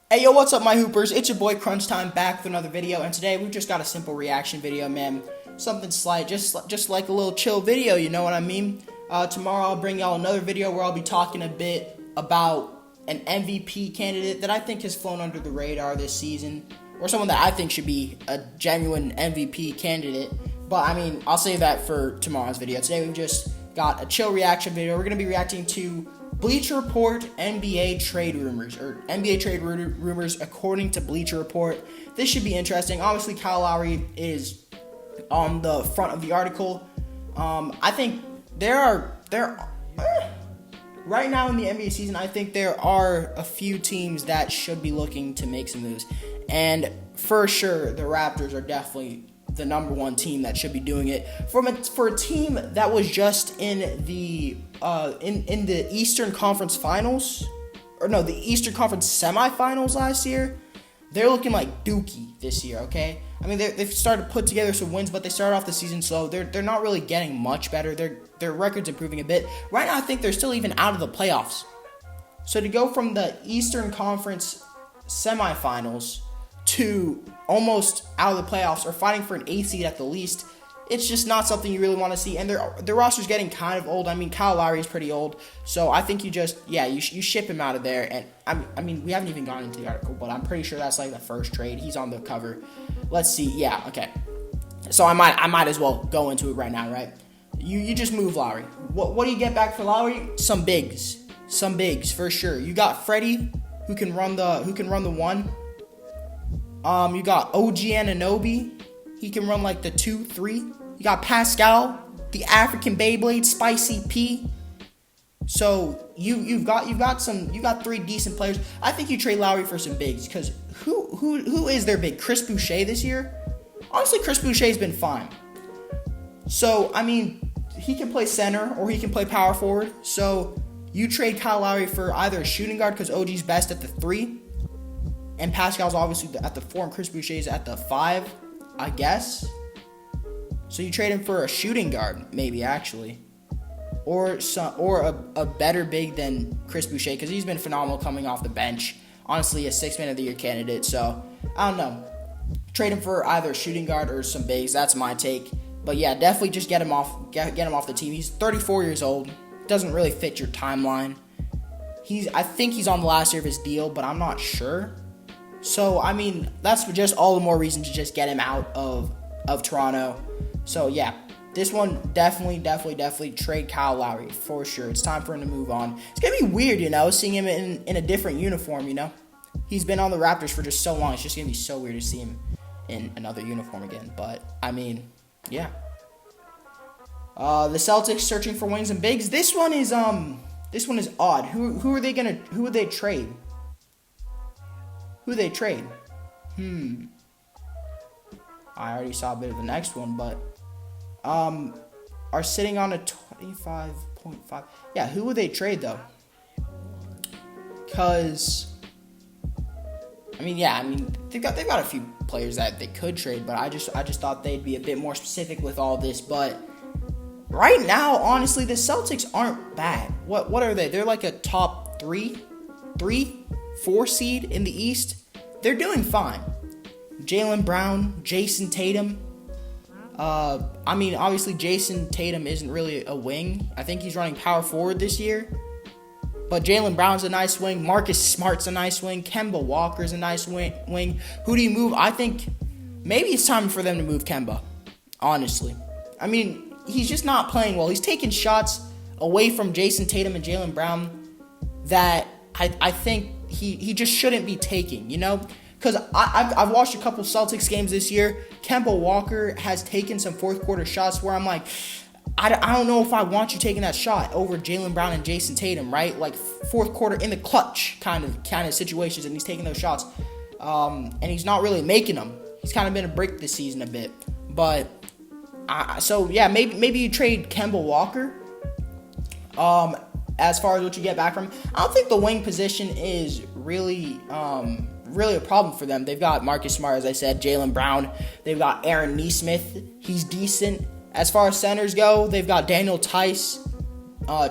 Hey, yo, what's up, my hoopers? It's your boy Crunch Time back with another video, and today we've just got a simple reaction video, man. Something slight, just like a little chill video, you know what I mean? Tomorrow I'll bring y'all another video where I'll be talking a bit about an MVP candidate that I think has flown under the radar this season, or someone that I think should be a genuine MVP candidate. But, I mean, I'll save that for tomorrow's video. Today we've just got a chill reaction video. We're going to be reacting to Bleacher Report NBA trade rumors, or NBA trade rumors according to Bleacher Report. This should be interesting. Obviously, Kyle Lowry is on the front of the article. I think right now in the NBA season, I think there are a few teams that should be looking to make some moves. And for sure, the Raptors are definitely the number one team that should be doing it. For a team that was just in the Eastern Conference Finals, or no, the Eastern Conference Semifinals last year, they're looking like Dookie this year. Okay, I mean they've started to put together some wins, but they started off the season slow. They're not really getting much better. Their record's improving a bit. Right now, I think they're still even out of the playoffs. So to go from the Eastern Conference Semifinals to almost out of the playoffs or fighting for an 8 seed at the least, it's just not something you really want to see. And their roster's getting kind of old. I mean, Kyle Lowry is pretty old. So I think you ship him out of there. And I mean, we haven't even gone into the article, but I'm pretty sure that's like the first trade. He's on the cover. Let's see. Yeah, okay. So I might as well go into it right now, right? You just move Lowry. What do you get back for Lowry? Some bigs for sure. You got Freddie, who can run the one. You got OG Anunoby. He can run like the 2-3. You got Pascal, the African Beyblade, Spicy P. So you've got three decent players. I think you trade Lowry for some bigs, because who is their big? Chris Boucher this year? Honestly, Chris Boucher's been fine. So I mean, he can play center or he can play power forward. So you trade Kyle Lowry for either a shooting guard, because OG's best at the 3. And Pascal's obviously at the 4, and Chris Boucher's at the 5, I guess. So you trade him for a shooting guard, maybe, actually. Or a better big than Chris Boucher, because he's been phenomenal coming off the bench. Honestly, a 6-man of the year candidate. So, I don't know. Trade him for either a shooting guard or some bigs. That's my take. But yeah, definitely just get him off the team. He's 34 years old. Doesn't really fit your timeline. I think he's on the last year of his deal, but I'm not sure. So, I mean, that's just all the more reason to just get him out of Toronto. So, yeah, this one definitely trade Kyle Lowry for sure. It's time for him to move on. It's going to be weird, seeing him in a different uniform, He's been on the Raptors for just so long. It's just going to be so weird to see him in another uniform again. But, I mean, yeah. The Celtics searching for wings and bigs. This one is odd. Who would they trade? Who they trade? I already saw a bit of the next one, but are sitting on a 25.5. Yeah, who would they trade though? Cause they've got a few players that they could trade, but I just thought they'd be a bit more specific with all this. But right now, honestly, the Celtics aren't bad. What are they? They're like a top 4 seed in the East. They're doing fine. Jaylen Brown, Jason Tatum. Obviously Jason Tatum isn't really a wing. I think he's running power forward this year. But Jaylen Brown's a nice wing. Marcus Smart's a nice wing. Kemba Walker's a nice wing. Who do you move? I think maybe it's time for them to move Kemba, honestly. I mean, he's just not playing well. He's taking shots away from Jason Tatum and Jaylen Brown that I think he just shouldn't be taking, Because I've watched a couple Celtics games this year. Kemba Walker has taken some fourth quarter shots where I'm like, I don't know if I want you taking that shot over Jaylen Brown and Jason Tatum, right? Like fourth quarter in the clutch kind of situations, and he's taking those shots. And he's not really making them. He's kind of been a brick this season a bit. But, maybe you trade Kemba Walker. As far as what you get back from him, I don't think the wing position is really a problem for them. They've got Marcus Smart, as I said, Jaylen Brown. They've got Aaron Nesmith. He's decent. As far as centers go, they've got Daniel Tice,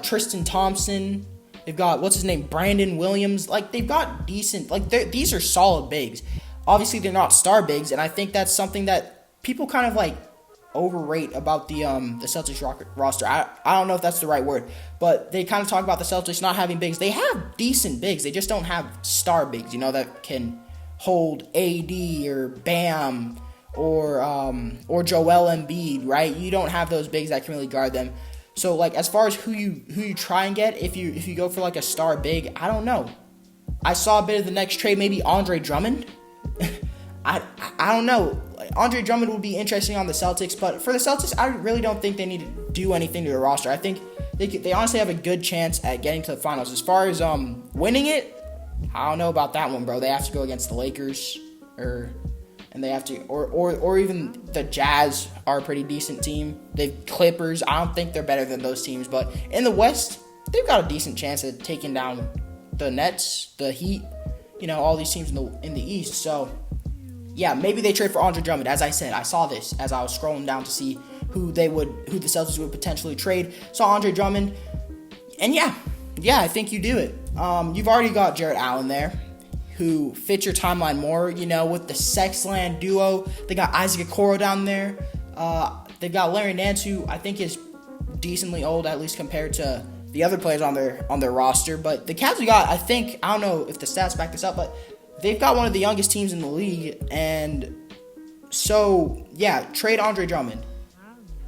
Tristan Thompson, They've got, what's his name, Brandon Williams. Like, they've got decent, like, these are solid bigs. Obviously, they're not star bigs, and I think that's something that people kind of, like, overrate about the Celtics roster. I don't know if that's the right word, but they kind of talk about the Celtics not having bigs. They have decent bigs. They just don't have star bigs, you know, that can hold AD or Bam or Joel Embiid, right? You don't have those bigs that can really guard them. So, like, as far as who you try and get, if you go for like a star big, I don't know. I saw a bit of the next trade, maybe Andre Drummond. I don't know. Andre Drummond would be interesting on the Celtics, but for the Celtics, I really don't think they need to do anything to the roster. I think they honestly have a good chance at getting to the finals. As far as winning it, I don't know about that one, bro. They have to go against the Lakers, and they have to, or even the Jazz are a pretty decent team. They've Clippers. I don't think they're better than those teams, but in the West, they've got a decent chance at taking down the Nets, the Heat, you know, all these teams in the East. So, yeah, maybe they trade for Andre Drummond. As I said, I saw this as I was scrolling down to see who the Celtics would potentially trade. Saw Andre Drummond, and yeah, I think you do it. You've already got Jarrett Allen there, who fits your timeline more, you know, with the Sexland duo. They got Isaac Okoro down there. They've got Larry Nance, who I think is decently old, at least compared to the other players on their roster. But the Cavs, we got, I think, I don't know if the stats back this up, but they've got one of the youngest teams in the league. And so, yeah, trade Andre Drummond.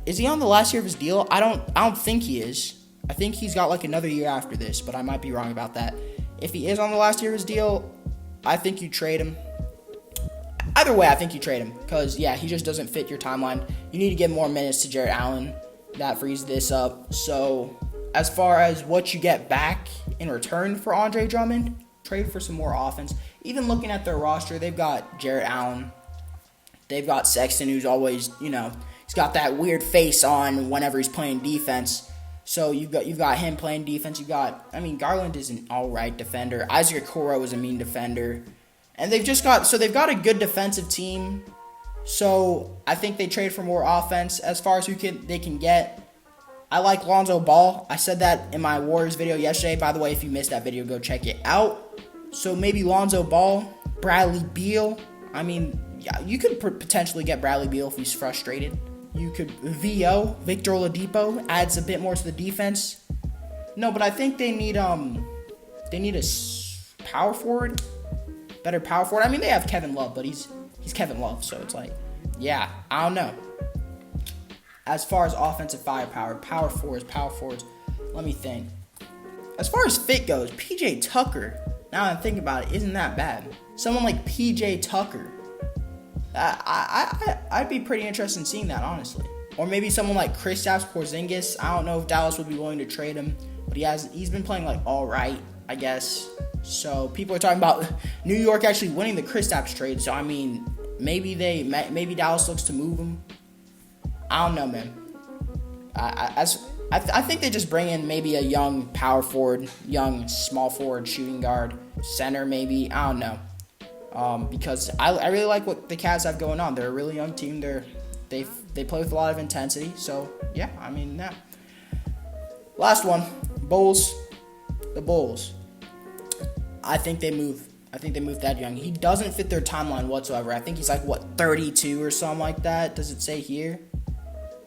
Is he on the last year of his deal? I don't think he is. I think he's got like another year after this, but I might be wrong about that. If he is on the last year of his deal, I think you trade him. Either way, I think you trade him because, yeah, he just doesn't fit your timeline. You need to give more minutes to Jarrett Allen. That frees this up. So, as far as what you get back in return for Andre Drummond, trade for some more offense. Even looking at their roster, they've got Jarrett Allen. They've got Sexton, who's always, you know, he's got that weird face on whenever he's playing defense. So you've got him playing defense. Garland is an all right defender. Isaac Okoro is a mean defender, and they've got a good defensive team. So I think they trade for more offense. As far as who they can get, I like Lonzo Ball. I said that in my Warriors video yesterday. By the way, if you missed that video, go check it out. So maybe Lonzo Ball, Bradley Beal. I mean, yeah, you could potentially get Bradley Beal if he's frustrated. You could Victor Oladipo adds a bit more to the defense. No, but I think they need a power forward, better power forward. I mean, they have Kevin Love, but he's Kevin Love, so it's like, yeah, I don't know. As far as offensive firepower, power forwards, let me think. As far as fit goes, PJ Tucker, now that I'm thinking about it, isn't that bad. Someone like PJ Tucker, I'd be pretty interested in seeing that, honestly. Or maybe someone like Kristaps Porzingis. I don't know if Dallas would be willing to trade him, but he's been playing like all right, I guess. So people are talking about New York actually winning the Kristaps trade. So I mean, maybe Dallas looks to move him. I don't know, man. I think they just bring in maybe a young power forward, young small forward, shooting guard, center maybe. I don't know. Because I really like what the Cavs have going on. They're a really young team. They play with a lot of intensity. So yeah, I mean, yeah. Last one, Bulls. The Bulls. I think they move Thad Young. He doesn't fit their timeline whatsoever. I think he's like 32 or something like that. Does it say here?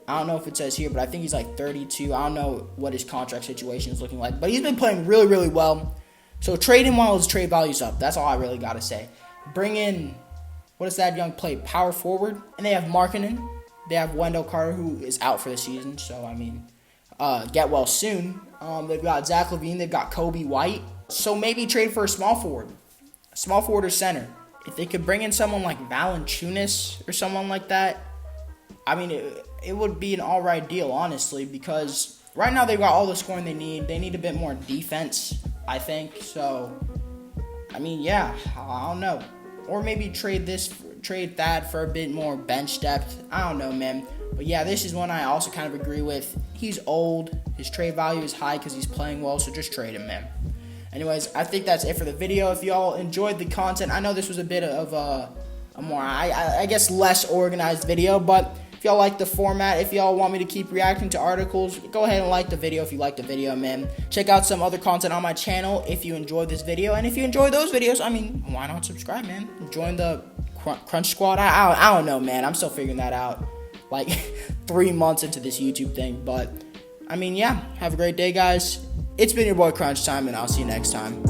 I don't know if it says here, but I think he's like 32. I don't know what his contract situation is looking like, but he's been playing really, really well. So trade him while his trade value's up. That's all I really got to say. Bring in, what does Thad Young play? Power forward. And they have Markkanen. They have Wendell Carter, who is out for the season. So, I mean, get well soon. They've got Zach LaVine. They've got Kobe White. So maybe trade for a small forward. A small forward or center. If they could bring in someone like Valanciunas or someone like that, I mean, it would be an all right deal, honestly, because right now they've got all the scoring they need. They need a bit more defense, I think. So, I mean, yeah, I don't know. Or maybe trade Thad for a bit more bench depth. I don't know, man. But yeah, this is one I also kind of agree with. He's old. His trade value is high because he's playing well, so just trade him, man. Anyways, I think that's it for the video. If y'all enjoyed the content, I know this was a bit of a more, I guess, less organized video, but If y'all like the format, if y'all want me to keep reacting to articles, go ahead and like the video if you like the video, man. Check out some other content on my channel if you enjoyed this video. And if you enjoy those videos, I mean, why not subscribe, man? Join the Crunch Squad. I don't know, man. I'm still figuring that out. Like 3 months into this YouTube thing. But, I mean, yeah. Have a great day, guys. It's been your boy Crunch Time, and I'll see you next time.